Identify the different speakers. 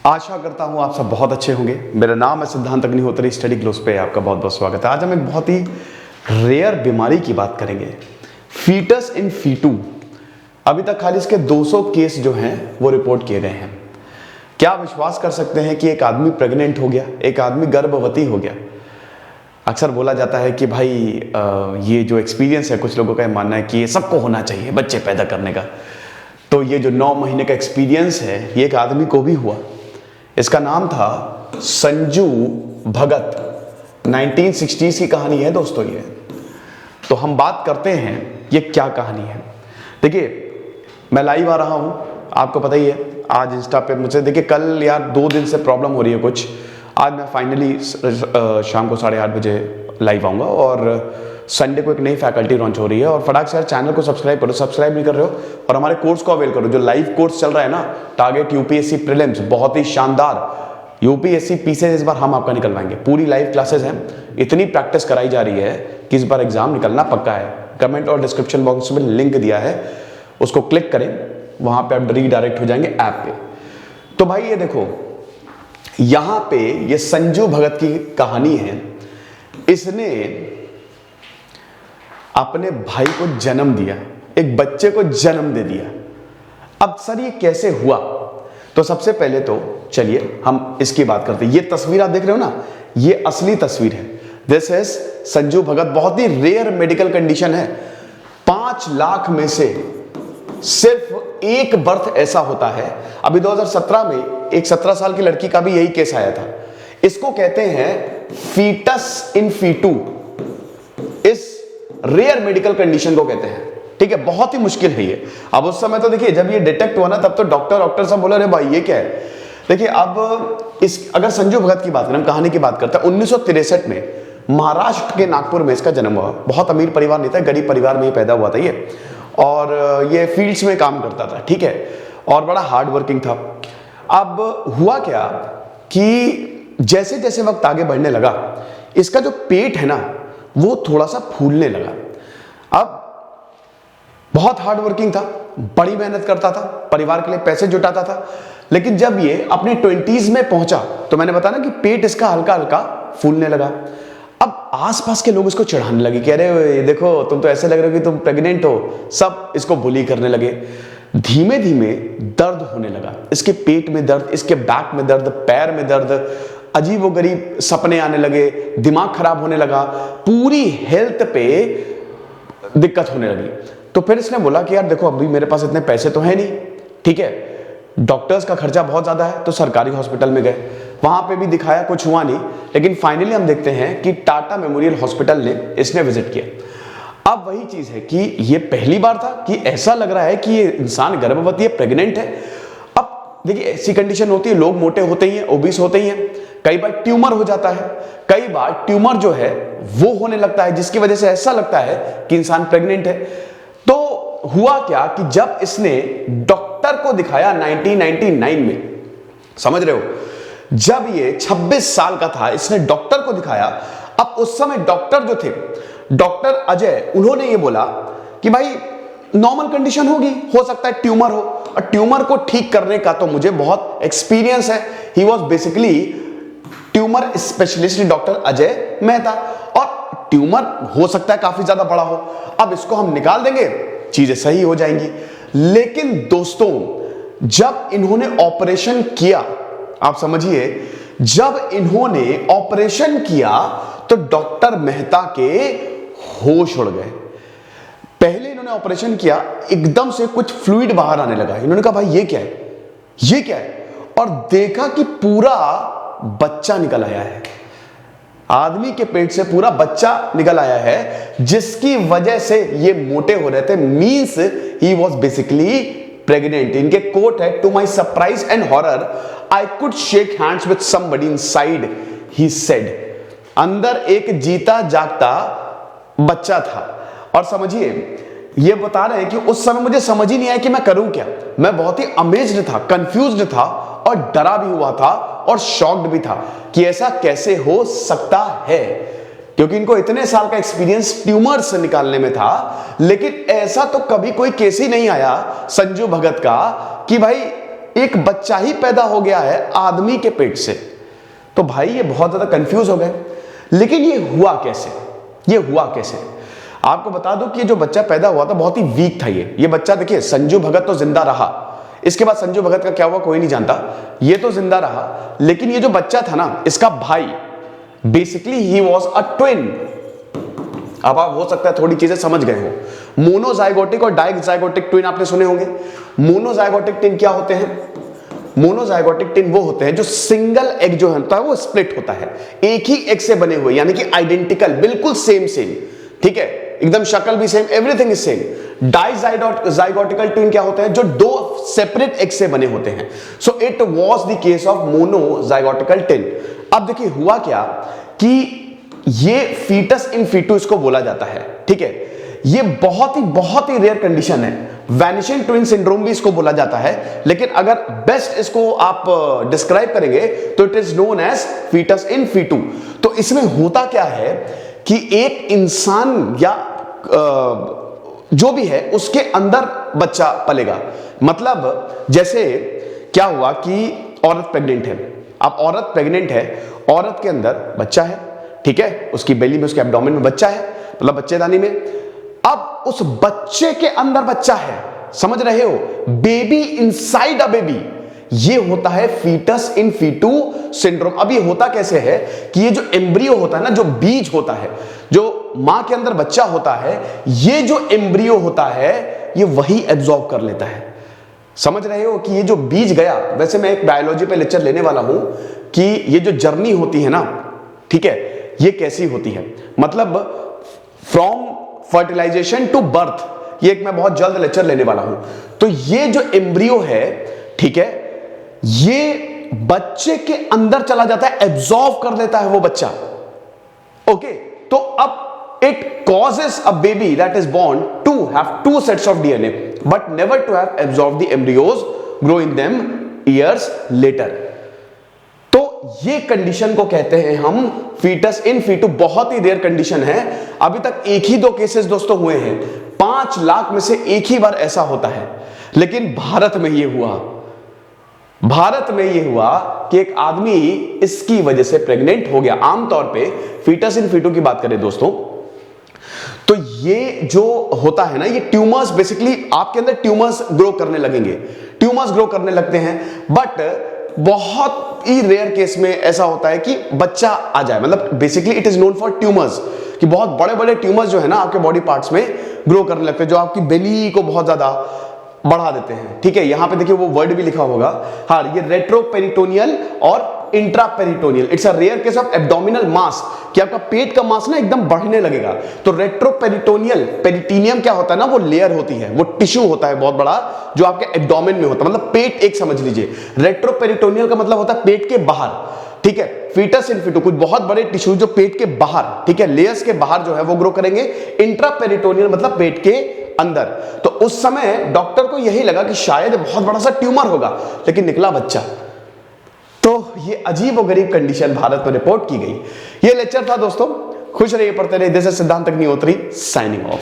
Speaker 1: आशा करता हूँ आप सब बहुत अच्छे होंगे। मेरा नाम है सिद्धांत अग्निहोत्री, स्टडी ग्लोस पे आपका बहुत बहुत स्वागत है। आज हम एक बहुत ही रेयर बीमारी की बात करेंगे, फीटस इन फीटू। अभी तक खाली इसके 200 केस जो हैं वो रिपोर्ट किए गए हैं। क्या आप विश्वास कर सकते हैं कि एक आदमी प्रेग्नेंट हो गया, एक आदमी गर्भवती हो गया। अक्सर बोला जाता है कि भाई ये जो एक्सपीरियंस है, कुछ लोगों का मानना है कि ये सबको होना चाहिए बच्चे पैदा करने का। तो ये जो 9 महीने का एक्सपीरियंस है ये एक आदमी को भी हुआ। इसका नाम था संजू भगत। 1960s की कहानी है दोस्तों ये। तो हम बात करते हैं ये क्या कहानी है। देखिए मैं लाइव आ रहा हूं, आपको पता ही है। आज इंस्टा पे मुझे देखिए, कल यार 2 दिन से प्रॉब्लम हो रही है कुछ। आज मैं फाइनली शाम को 8:30 बजे लाइव आऊँगा और संडे को एक नई फैकल्टी लॉन्च हो रही है। और फटाक से यार चैनल को सब्सक्राइब करो, सब्सक्राइब नहीं कर रहे हो, और हमारे कोर्स को अवेल करो। जो लाइव कोर्स चल रहा है ना, टारगेट यूपीएससी प्रीलिम्स, बहुत ही शानदार यूपीएससी पीसेज इस बार हम आपका निकलवाएंगे। पूरी लाइव क्लासेस हैं, इतनी प्रैक्टिस कराई जा रही है कि इस बार एग्जाम निकलना पक्का है। कमेंट और डिस्क्रिप्शन बॉक्स में लिंक दिया है, उसको क्लिक करें, वहां पे आप रीडायरेक्ट हो जाएंगे ऐप पे। तो भाई ये देखो, यहां पे ये संजू भगत की कहानी है। इसने अपने भाई को जन्म दिया, एक बच्चे को जन्म दे दिया। अब सर ये कैसे हुआ? तो सबसे पहले तो चलिए हम इसकी बात करते हैं। ये तस्वीर आप देख रहे हो ना, ये असली तस्वीर है। दिस इज संजू भगत। बहुत ही रेयर मेडिकल कंडीशन है। 5 लाख में से सिर्फ एक बर्थ ऐसा होता है। अभी 2017 में एक 17 साल की लड़की का भी यही केस आया था। इसको कहते हैं फीटस इन फीटू। इस रेयर मेडिकल कंडीशन को कहते हैं, ठीक है। बहुत ही मुश्किल है ये। अब उस समय तो देखिए, जब ये डिटेक्ट हुआ ना, तब तो डॉक्टर सब बोले अरे भाई ये क्या है। देखिए अब अगर संजू भगत की बात करें, कहानी की बात करते हैं, 1963 में महाराष्ट्र के नागपुर में इसका जन्म हुआ। बहुत अमीर परिवार नहीं था, गरीब परिवार में ही पैदा हुआ था ये। और ये फील्ड्स में काम करता था, ठीक है, और बड़ा हार्ड वर्किंग था। अब हुआ क्या कि जैसे जैसे वक्त आगे बढ़ने लगा, इसका जो पेट है ना वो थोड़ा सा फूलने लगा। अब बहुत हार्ड वर्किंग था, बड़ी मेहनत करता था, परिवार के लिए पैसे जुटाता था। लेकिन जब ये अपने 20s में पहुंचा तो मैंने बताया ना कि पेट इसका हल्का हल्का फूलने लगा। अब आसपास के लोग इसको चिढ़ाने लगे कि अरे देखो तुम तो ऐसे लग रहे हो कि तुम प्रेग्नेंट हो। सब इसको बुली करने लगे। धीमे धीमे दर्द होने लगा, इसके पेट में दर्द, इसके बैक में दर्द, पैर में दर्द, अजीबोगरीब सपने आने लगे, दिमाग खराब होने लगा, पूरी हेल्थ पे दिक्कत होने लगी। तो फिर इसने बोला कि यार देखो, अभी मेरे पास इतने पैसे तो है नहीं, ठीक है, डॉक्टर्स का खर्चा बहुत ज्यादा है। तो सरकारी हॉस्पिटल में गए, वहां पे भी दिखाया, कुछ हुआ नहीं। लेकिन फाइनली हम देखते हैं कि टाटा मेमोरियल हॉस्पिटल ने इसने विजिट किया। अब वही चीज है कि ये पहली बार था कि ऐसा लग रहा है कि ये इंसान गर्भवती है, प्रेग्नेंट है। अब देखिए ऐसी कंडीशन होती है, लोग मोटे होते ही हैं, ओबीस होते ही हैं, कई बार ट्यूमर हो जाता है, कई बार ट्यूमर जो है वो होने लगता है, जिसकी वजह से ऐसा लगता है कि इंसान प्रेग्नेंट है। तो हुआ क्या कि जब इसने डॉक्टर को दिखाया 1999 में, समझ रहे हो, जब ये 26 साल का था, इसने डॉक्टर को दिखाया। अब उस समय डॉक्टर जो थे, डॉक्टर अजय, उन्होंने ये बोला कि भाई नॉर्मल कंडीशन होगी, हो सकता है ट्यूमर हो, और ट्यूमर को ठीक करने का तो मुझे बहुत एक्सपीरियंस है। ही was basically tumour specialist doctor Ajay Mehta, और ट्यूमर हो सकता है काफी ज्यादा बड़ा हो। अब इसको हम निकाल देंगे, चीजें सही हो जाएंगी। लेकिन दोस्तों, जब इन्होंने ऑपरेशन किया, आप समझिए, जब इन्होंने ऑपरेशन किया तो डॉक्टर मेहता के होश उड़ गए। पहले इन्होंने ऑपरेशन किया, एकदम से कुछ फ्लूइड बाहर आने लगा। इन्होंने कहा भाई ये क्या है, ये क्या है, और देखा कि पूरा बच्चा निकल आया है। आदमी के पेट से पूरा बच्चा निकल आया है, जिसकी वजह से ये मोटे हो रहे थे। Means he was basically pregnant. इनके कोट है, to my surprise and horror I could shake hands with somebody inside, he said. अंदर एक जीता जागता बच्चा था। और समझिए, ये बता रहे हैं कि उस समय मुझे समझ ही नहीं आया कि मैं करूं क्या। मैं बहुत ही अमेज्ड था, कंफ्यूज्ड था, और डरा भी हुआ था, और शॉक्ड भी था कि ऐसा कैसे हो सकता है, क्योंकि इनको इतने साल का एक्सपीरियंस ट्यूमर्स निकालने में था। लेकिन ऐसा तो कभी कोई केस ही नहीं आया संजू भगत का कि भाई एक बच्चा ही पैदा हो गया है आदमी के पेट से। तो भाई ये बहुत ज्यादा कंफ्यूज हो गए, लेकिन ये हुआ कैसे, ये हुआ कैसे? आपको बता दूं कि ये जो बच्चा पैदा हुआ था बहुत ही वीक था। ये बच्चा देखिए, संजू भगत तो जिंदा रहा, इसके बाद संजू भगत का क्या हुआ कोई नहीं जानता, ये तो जिंदा रहा, लेकिन ये जो बच्चा था ना, इसका भाई, basically he was a twin. अब आप हो सकता है थोड़ी चीजें समझ गए हो। मोनोजाइगोटिक और डाइजाइगोटिक ट्विन आपने सुने होंगे। मोनोजाइगोटिक ट्विन क्या होते हैं? मोनोजाइगोटिक ट्विन वो होते हैं जो सिंगल एग जो होता है वो स्प्लिट होता है, एक ही एग से बने हुए, यानी कि आइडेंटिकल, बिल्कुल सेम, ठीक है, एकदम शक्ल भी same, everything is same. Dizygotical twin क्या होते हैं? जो दो सेपरेट एग से बने होते हैं। So it was the case of monozygotical twin. अब देखिए हुआ क्या कि ये फीटस इन फीटू इसको बोला जाता है, ठीक है। ये बहुत ही रेयर कंडीशन है। वैनिशिंग ट्विन सिंड्रोम भी इसको बोला जाता है, लेकिन अगर बेस्ट इसको आप डिस्क्राइब करेंगे तो it is known as fetus in fetu. तो इसमें होता क्या है कि एक इंसान या जो भी है उसके अंदर बच्चा पलेगा। मतलब जैसे क्या हुआ कि औरत प्रेग्नेंट है, अब औरत प्रेग्नेंट है, औरत के अंदर बच्चा है, ठीक है, उसकी बेली में, उसके एब्डोमेन में बच्चा है, मतलब बच्चेदानी में। अब उस बच्चे के अंदर बच्चा है, समझ रहे हो, बेबी इनसाइड अ बेबी, ये होता है फीटस इन फीटू सिंड्रोम। अब ये होता कैसे है कि ये जो एम्ब्रियो होता है ना, जो बीज होता है, जो मां के अंदर बच्चा होता है, ये जो एम्ब्रियो होता है ये वही एब्जॉर्ब कर लेता है। समझ रहे हो कि ये जो बीज गया, वैसे मैं एक बायोलॉजी पे लेक्चर लेने वाला हूं कि ये जो जर्नी होती है ना, ठीक है, ये कैसी होती है, मतलब फ्रॉम फर्टिलाइजेशन टू बर्थ, ये एक मैं बहुत जल्द लेक्चर लेने वाला हूं। तो ये जो एम्ब्रियो है, ठीक है, ये बच्चे के अंदर चला जाता है, एब्जॉर्ब कर लेता है वो बच्चा, ओके। तो अब it causes a baby that is born to have two sets of DNA but never to have absorb the embryos growing them years later. तो ये कंडीशन को कहते हैं हम फीटस इन फीटू। बहुत ही रेयर कंडीशन है, अभी तक एक ही दो केसेस दोस्तों हुए हैं, 5 लाख में से एक ही बार ऐसा होता है। लेकिन भारत में ये हुआ, भारत में ये हुआ कि एक आदमी इसकी वजह से प्रेग्नेंट हो गया। आमतौर पे फीटस इन फीटू की बात करें दोस्तों, तो ये जो होता है ना, ये ट्यूमर्स, बेसिकली आपके अंदर ट्यूमर्स ग्रो करने लगेंगे, ट्यूमर्स ग्रो करने लगते हैं। बट बहुत ही रेयर केस में ऐसा होता है कि बच्चा आ जाए, मतलब basically it is known for tumours, कि बहुत बड़े बड़े ट्यूमर्स जो है ना आपके बॉडी पार्ट्स में ग्रो करने लगते हैं, जो आपकी बेली को बहुत ज्यादा बढ़ा देते हैं, ठीक है। यहां पे देखिए वो वर्ड भी लिखा होगा, हाँ, ये रेट्रोपेरिटोनियल और intraperitoneal. It's a rare case of abdominal mass, कि आपका पेट का मास ना एकदम बढ़ने लगेगा। तो रेट्रोपेरिटोनियल, पेरिटीनियम क्या होता है ना, वो लेयर होती है, वो टिश्यू होता है बहुत बड़ा जो आपके एब्डोमेन में होता है, मतलब पेट एक समझ लीजिए। रेट्रोपेरिटोनियल का मतलब होता है पेट के बाहर, ठीक है। फीटस इन फीटू कुछ बहुत बड़े टिश्यू जो पेट के बाहर, ठीक है, लेयर्स के बाहर जो है वो ग्रो करेंगे। इंट्रापेरिटोनियल मतलब पेट के अंदर। तो उस समय डॉक्टर को यही लगा कि शायद बहुत बड़ा सा ट्यूमर होगा, लेकिन निकला बच्चा। तो ये अजीब और गरीब कंडीशन भारत में रिपोर्ट की गई। ये लेक्चर था दोस्तों, खुश रहिए, पढ़ते रहिए। दिस इज सिद्धांत अग्निहोत्री साइनिंग ऑफ।